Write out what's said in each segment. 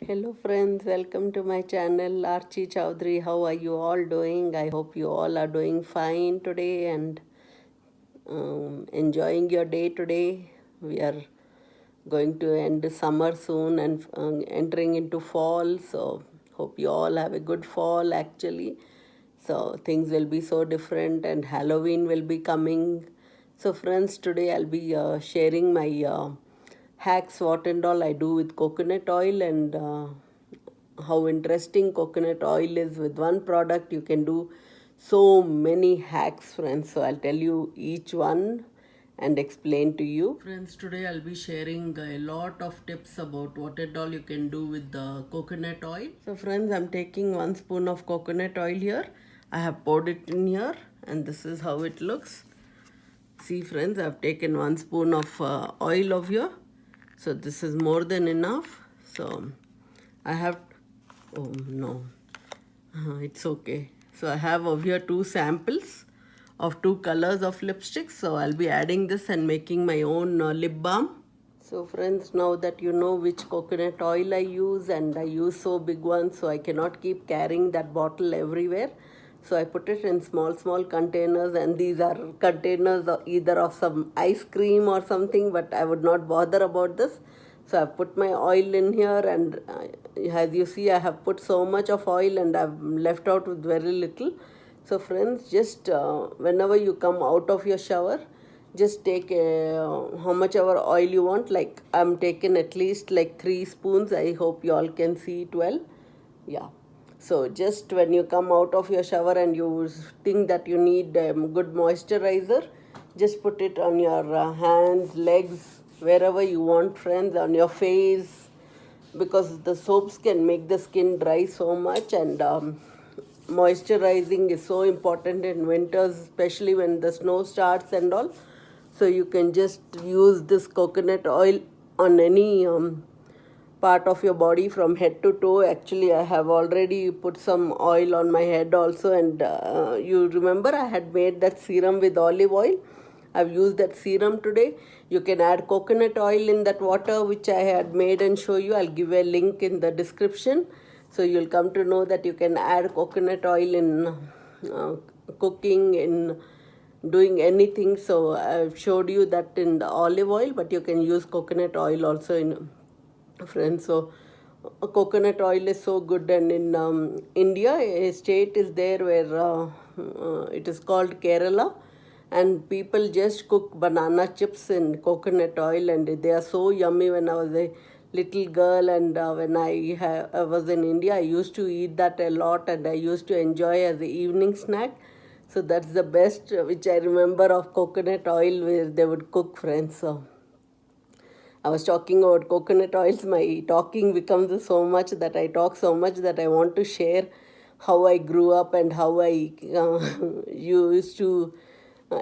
Hello friends, welcome to my channel Archie Chowdhury. How are you all doing? I hope you all are doing fine today and enjoying your day today. We are going to end the summer soon and entering into fall. So hope you all have a good fall actually. So things will be so different and Halloween will be coming. So friends, today I'll be sharing my hacks, what and all I do with coconut oil, and how interesting coconut oil is. With one product you can do so many hacks, friends. So I'll tell you each one and explain to you. Friends, today I'll be sharing a lot of tips about what and all you can do with the coconut oil. So friends, I'm taking 1 spoon of coconut oil here. I have poured it in here and this is how it looks. See friends, I've taken 1 spoon of oil of here. So this is more than enough. So I have, oh no, it's okay. So I have over here 2 samples of 2 colors of lipsticks. So I'll be adding this and making my own lip balm. So friends, now that you know which coconut oil I use, and I use so big ones, so I cannot keep carrying that bottle everywhere. So I put it in small containers, and these are containers either of some ice cream or something, but I would not bother about this. So I've put my oil in here, and as you see, I have put so much of oil and I've left out with very little. So friends, just whenever you come out of your shower, just take how much ever oil you want. Like I'm taking at least like 3 spoons. I hope you all can see it well. Yeah. So just when you come out of your shower and you think that you need good moisturizer, just put it on your hands, legs, wherever you want, friends, on your face, because the soaps can make the skin dry so much, and moisturizing is so important in winters, especially when the snow starts and all. So you can just use this coconut oil on any part of your body from head to toe. Actually, I have already put some oil on my head also, and you remember I had made that serum with olive oil. I've used that serum today. You can add coconut oil in that water which I had made and show you. I'll give a link in the description. So you'll come to know that you can add coconut oil in cooking, in doing anything. So I've showed you that in the olive oil, but you can use coconut oil also in, friends. So coconut oil is so good, and in India a state is there where it is called Kerala, and people just cook banana chips in coconut oil, and they are so yummy. When I was a little girl, and when I was in India, I used to eat that a lot, and I used to enjoy as the evening snack. So that's the best which I remember of coconut oil, where they would cook, friends. So I was talking about coconut oils. My talking becomes so much that I talk so much that I want to share how I grew up and how I used to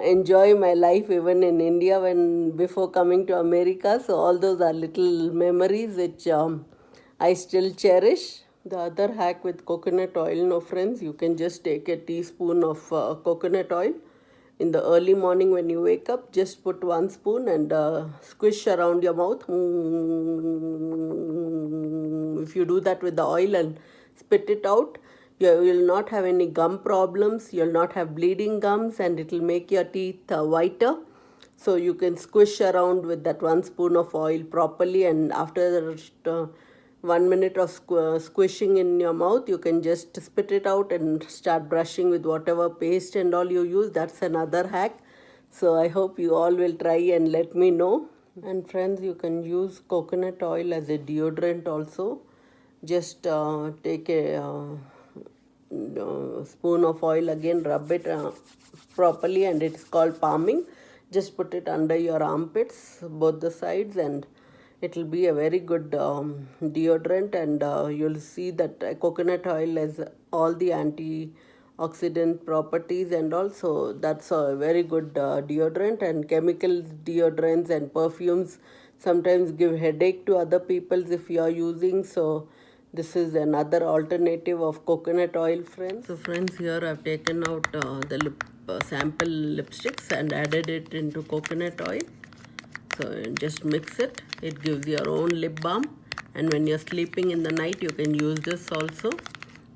enjoy my life even in India when before coming to America. So all those are little memories which I still cherish. The other hack with coconut oil, no friends, you can just take a teaspoon of coconut oil in the early morning when you wake up. Just put 1 spoon and squish around your mouth. If you do that with the oil and spit it out, you will not have any gum problems. You'll not have bleeding gums, and it will make your teeth whiter. So you can squish around with that 1 spoon of oil properly, and after 1 minute of squishing in your mouth, you can just spit it out and start brushing with whatever paste and all you use. That's another hack. So I hope you all will try and let me know. And friends, you can use coconut oil as a deodorant also. Just take a spoon of oil, again rub it properly, and it's called palming. Just put it under your armpits, both the sides, and it will be a very good deodorant. And you'll see that coconut oil has all the antioxidant properties, and also that's a very good deodorant. And chemical deodorants and perfumes sometimes give headache to other people if you are using. So this is another alternative of coconut oil, friends. So friends, here I've taken out the sample lipsticks and added it into coconut oil. So just mix it. It gives your own lip balm, and when you're sleeping in the night you can use this also.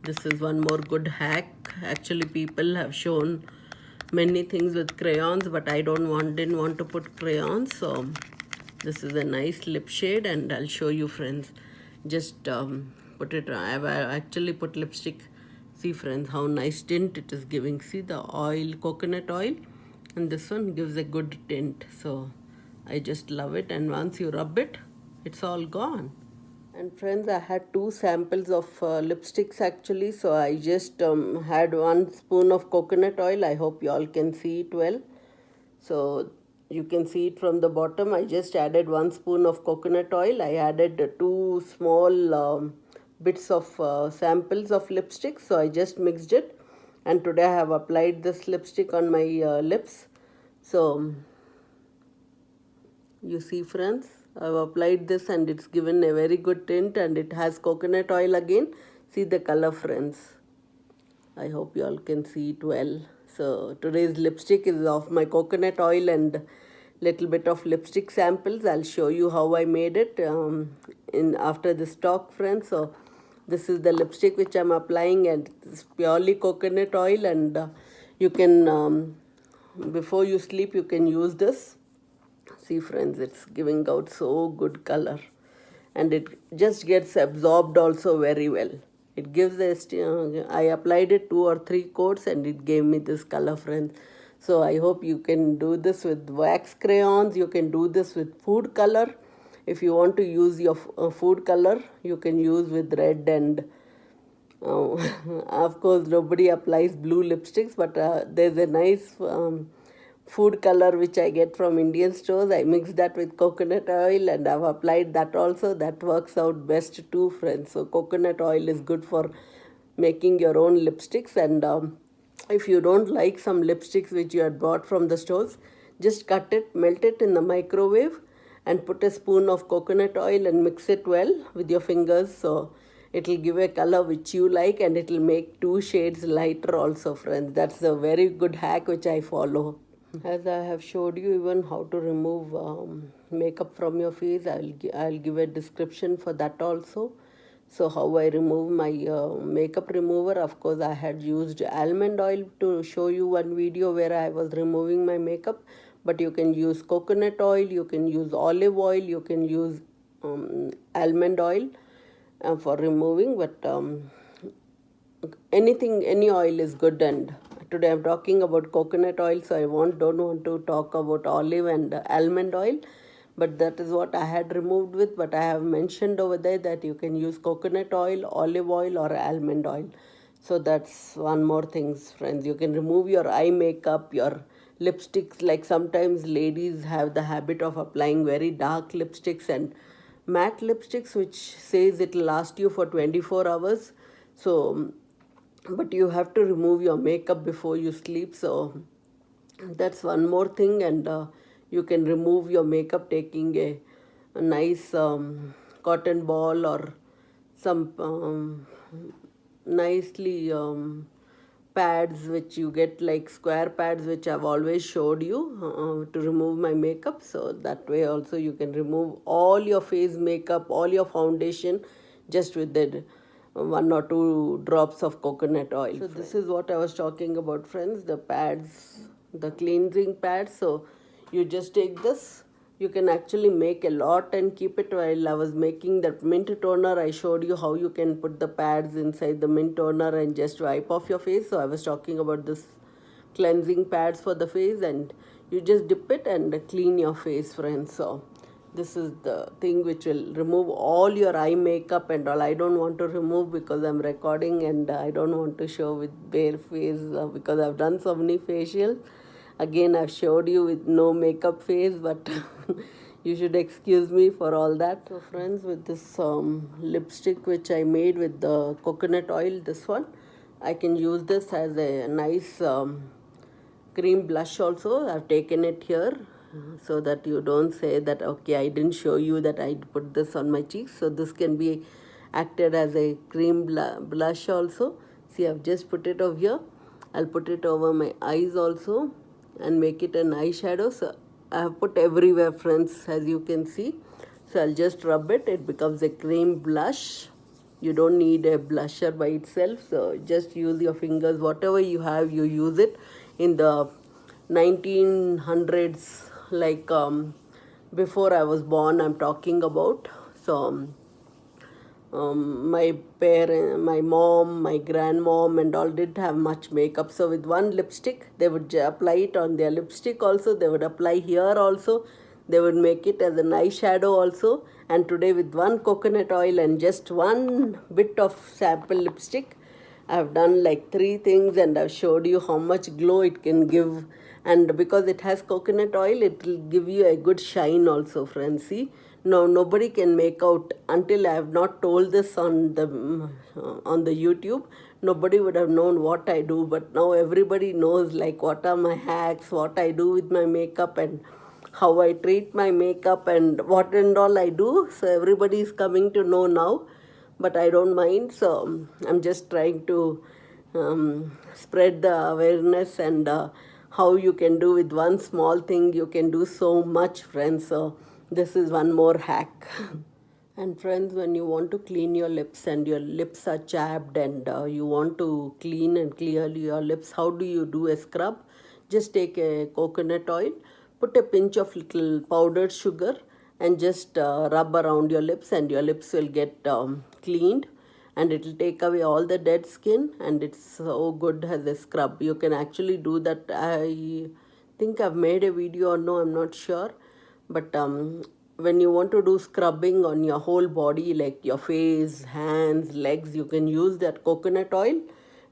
This is one more good hack. Actually people have shown many things with crayons, but I didn't want to put crayons, so this is a nice lip shade, and I'll show you friends. Just put it. I've actually put lipstick. See friends how nice tint it is giving. See the oil, coconut oil, and this one gives a good tint, so I just love it. And once you rub it, it's all gone. And friends, I had 2 samples of lipsticks actually, so I just had 1 spoon of coconut oil. I hope you all can see it well. So you can see it from the bottom. I just added 1 spoon of coconut oil. I added 2 small bits of samples of lipstick, so I just mixed it, and today I have applied this lipstick on my lips. So you see friends, I've applied this and it's given a very good tint, and it has coconut oil again. See the color friends. I hope you all can see it well. So today's lipstick is of my coconut oil and little bit of lipstick samples. I'll show you how I made it in after this talk friends. So this is the lipstick which I'm applying, and it's purely coconut oil, and you can before you sleep you can use this. See friends, it's giving out so good color, and it just gets absorbed also very well. It gives I applied it 2 or 3 coats and it gave me this color friends. So I hope you can do this with wax crayons. You can do this with food color. If you want to use your food color, you can use with red and of course nobody applies blue lipsticks, but there's a nice food color which I get from Indian stores. I mix that with coconut oil and I've applied that also. That works out best too friends. So coconut oil is good for making your own lipsticks, and if you don't like some lipsticks which you had bought from the stores, just cut it, melt it in the microwave, and put a spoon of coconut oil and mix it well with your fingers. So it will give a color which you like, and it will make 2 shades lighter also friends. That's a very good hack which I follow. As I have showed you even how to remove makeup from your face, I'll give a description for that also. So how I remove my makeup remover, of course I had used almond oil to show you one video where I was removing my makeup, but you can use coconut oil, you can use olive oil, you can use almond oil for removing, but any oil is good. And today I'm talking about coconut oil, so I don't want to talk about olive and almond oil, but that is what I had removed with. But I have mentioned over there that you can use coconut oil, olive oil, or almond oil. So that's one more thing friends. You can remove your eye makeup, your lipsticks. Like sometimes ladies have the habit of applying very dark lipsticks and matte lipsticks which says it will last you for 24 hours. So but you have to remove your makeup before you sleep, so that's one more thing. And you can remove your makeup taking a nice cotton ball or some nicely pads which you get, like square pads which I've always showed you to remove my makeup. So that way also you can remove all your face makeup, all your foundation, just with the 1 or 2 drops of coconut oil. So this is what I was talking about friends, the pads, the cleansing pads. So you just take this, you can actually make a lot and keep it. While I was making that mint toner, I showed you how you can put the pads inside the mint toner and just wipe off your face. So I was talking about this cleansing pads for the face, and you just dip it and clean your face friends. So this is the thing which will remove all your eye makeup and all. I don't want to remove because I'm recording, and I don't want to show with bare face because I've done so many facials. Again, I've showed you with no makeup face, but you should excuse me for all that. So friends, with this lipstick which I made with the coconut oil, this one, I can use this as a nice cream blush also. I've taken it here so that you don't say that okay, I didn't show you that I put this on my cheeks. So this can be acted as a cream blush also. See, I've just put it over here. I'll put it over my eyes also and make it an eyeshadow. So I have put everywhere friends, as you can see. So I'll just rub it. It becomes a cream blush. You don't need a blusher by itself. So just use your fingers. Whatever you have, you use it. In the 1900s, like before I was born, I'm talking about. So my parent, my mom, my grandmom, and all didn't have much makeup. So with one lipstick, they would apply it on their lipstick also. They would apply here also. They would make it as an eyeshadow also. And today, with one coconut oil and just one bit of sample lipstick, I've done like 3 things, and I've showed you how much glow it can give. And because it has coconut oil, it will give you a good shine also, friends. See, no, nobody can make out until I have not told this on the YouTube. Nobody would have known what I do, but now everybody knows like what are my hacks, what I do with my makeup, and how I treat my makeup, and what and all I do. So everybody is coming to know now, but I don't mind. So I'm just trying to spread the awareness, and how you can do with one small thing, you can do so much, friends. So this is one more hack. And friends, when you want to clean your lips and your lips are chapped, and you want to clean and clear your lips, how do you do a scrub? Just take a coconut oil, put a pinch of little powdered sugar, and just rub around your lips, and your lips will get cleaned, and it will take away all the dead skin, and it's so good as a scrub. You can actually do that. I think I've made a video or no, I'm not sure, but when you want to do scrubbing on your whole body, like your face, hands, legs, you can use that coconut oil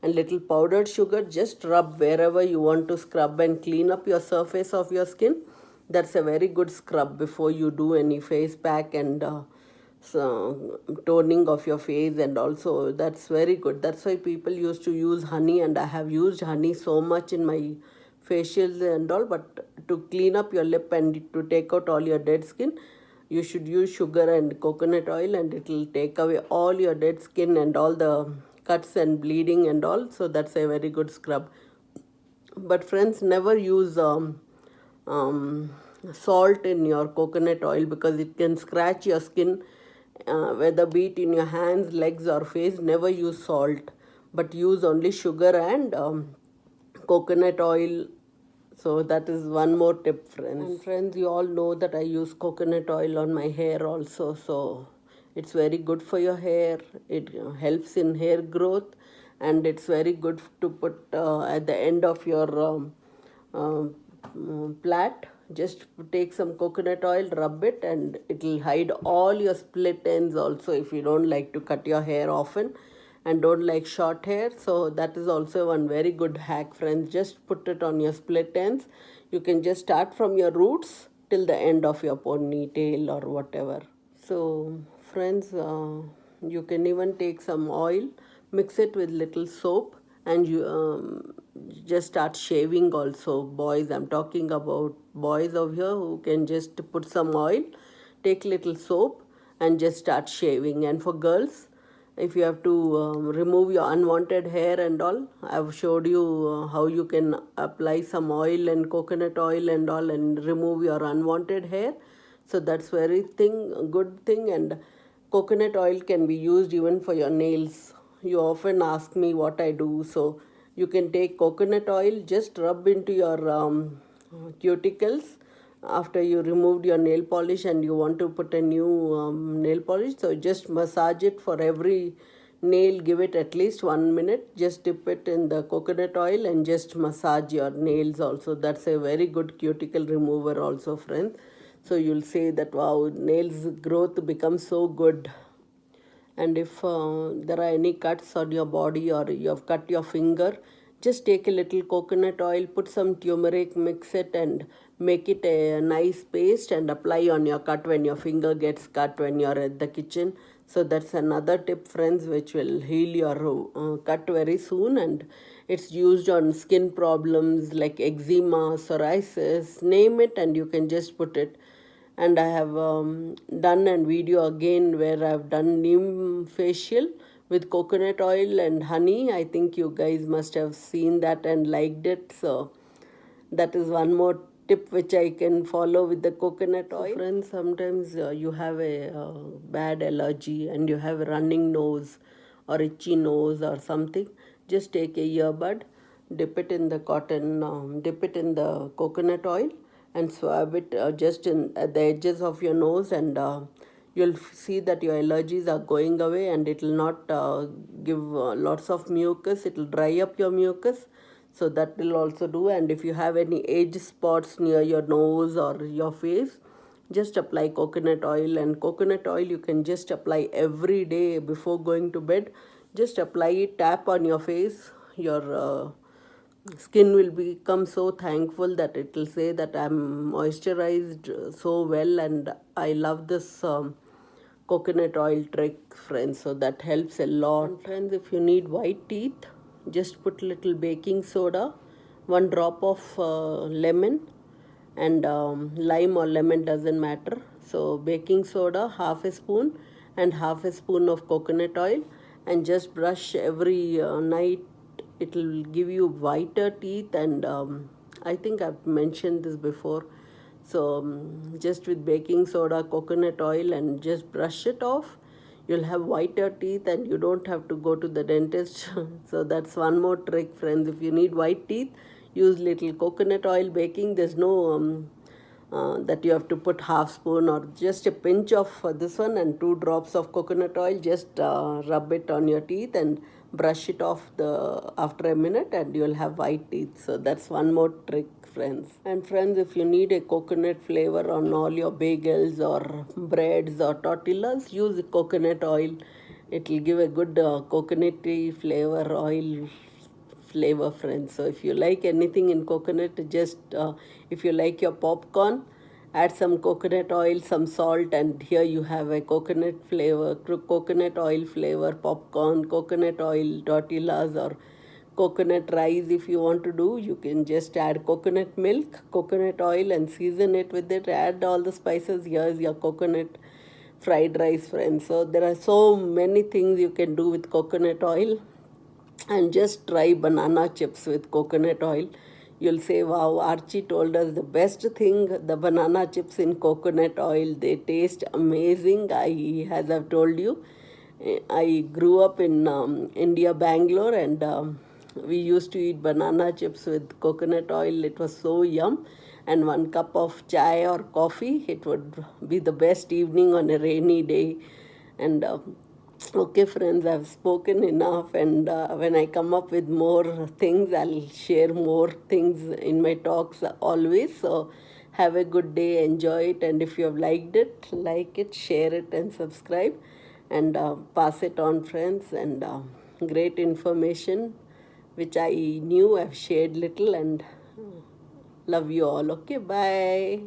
and little powdered sugar. Just rub wherever you want to scrub and clean up your surface of your skin. That's a very good scrub before you do any face pack and so toning of your face, and also that's very good. That's why people used to use honey, and I have used honey so much in my facials and all. But to clean up your lip and to take out all your dead skin, you should use sugar and coconut oil, and it will take away all your dead skin and all the cuts and bleeding and all. So that's a very good scrub. But friends, never use salt in your coconut oil, because it can scratch your skin, whether be it in your hands, legs, or face. Never use salt, but use only sugar and coconut oil. So that is one more tip, friends. And friends, you all know that I use coconut oil on my hair also. So it's very good for your hair. It helps in hair growth, and it's very good to put at the end of your plait. Just take some coconut oil, rub it, and it will hide all your split ends also, if you don't like to cut your hair often and don't like short hair. So that is also one very good hack, friends. Just put it on your split ends. You can just start from your roots till the end of your ponytail or whatever. So friends, you can even take some oil, mix it with little soap, and you just start shaving also. Boys, I'm talking about boys over here, who can just put some oil, take little soap, and just start shaving. And for girls, if you have to remove your unwanted hair and all, I've showed you how you can apply some oil and coconut oil and all and remove your unwanted hair. So that's very good thing. And coconut oil can be used even for your nails. You often ask me what I do. So you can take coconut oil, just rub into your cuticles after you removed your nail polish and you want to put a new nail polish. So just massage it for every nail. Give it at least 1 minute. Just dip it in the coconut oil and just massage your nails also. That's a very good cuticle remover also, friends. So you'll say that, wow, nails growth becomes so good. And if there are any cuts on your body, or you have cut your finger, just take a little coconut oil, put some turmeric, mix it, and make it a nice paste and apply on your cut when your finger gets cut when you're at the kitchen. So that's another tip, friends, which will heal your cut very soon. And it's used on skin problems like eczema, psoriasis, name it, and you can just put it. And I have done a video again where I've done neem facial with coconut oil and honey. I think you guys must have seen that and liked it. So that is one more tip which I can follow with the coconut oil. So friends, sometimes you have a bad allergy and you have a running nose or itchy nose or something. Just take a earbud, dip it in the dip it in the coconut oil and swab it just in at the edges of your nose, and you'll see that your allergies are going away, and it will not give lots of mucus. It will dry up your mucus, so that will also do. And if you have any age spots near your nose or your face, just apply coconut oil. And coconut oil you can just apply every day before going to bed. Just apply it, tap on your face. Your skin will become so thankful that it will say that I'm moisturized so well, and I love this coconut oil trick, friends. So that helps a lot. And friends, if you need white teeth, just put little baking soda, 1 drop of lemon, and lime or lemon, doesn't matter. So baking soda, half a spoon, and half a spoon of coconut oil, and just brush every night. It will give you whiter teeth, and I think I've mentioned this before. So just with baking soda, coconut oil, and just brush it off, you'll have whiter teeth and you don't have to go to the dentist. So that's one more trick, friends. If you need white teeth, use little coconut oil baking. There's no that you have to put half spoon or just a pinch of this one and 2 drops of coconut oil. Just rub it on your teeth and brush it off the after a minute, and you'll have white teeth. So that's one more trick, friends. And friends, if you need a coconut flavor on all your bagels or breads or tortillas, use coconut oil. It will give a good coconutty flavor, oil flavor, friends. So if you like anything in coconut, just if you like your popcorn, add some coconut oil, some salt, and here you have a coconut flavor, coconut oil flavor popcorn, coconut oil tortillas, or coconut rice. If you want to do, you can just add coconut milk, coconut oil, and season it with it. Add all the spices. Here's your coconut fried rice, friends. So there are so many things you can do with coconut oil. And just try banana chips with coconut oil. You'll say, wow, Archie told us the best thing, the banana chips in coconut oil. They taste amazing. As I've told you, I grew up in India, Bangalore, and we used to eat banana chips with coconut oil. It was so yum. And 1 cup of chai or coffee, it would be the best evening on a rainy day. And okay, friends, I've spoken enough, and when I come up with more things, I'll share more things in my talks always. So have a good day, enjoy it, and if you have liked it, like it, share it, and subscribe, and pass it on, friends. And great information which I knew, I've shared little, and love you all. Okay, bye.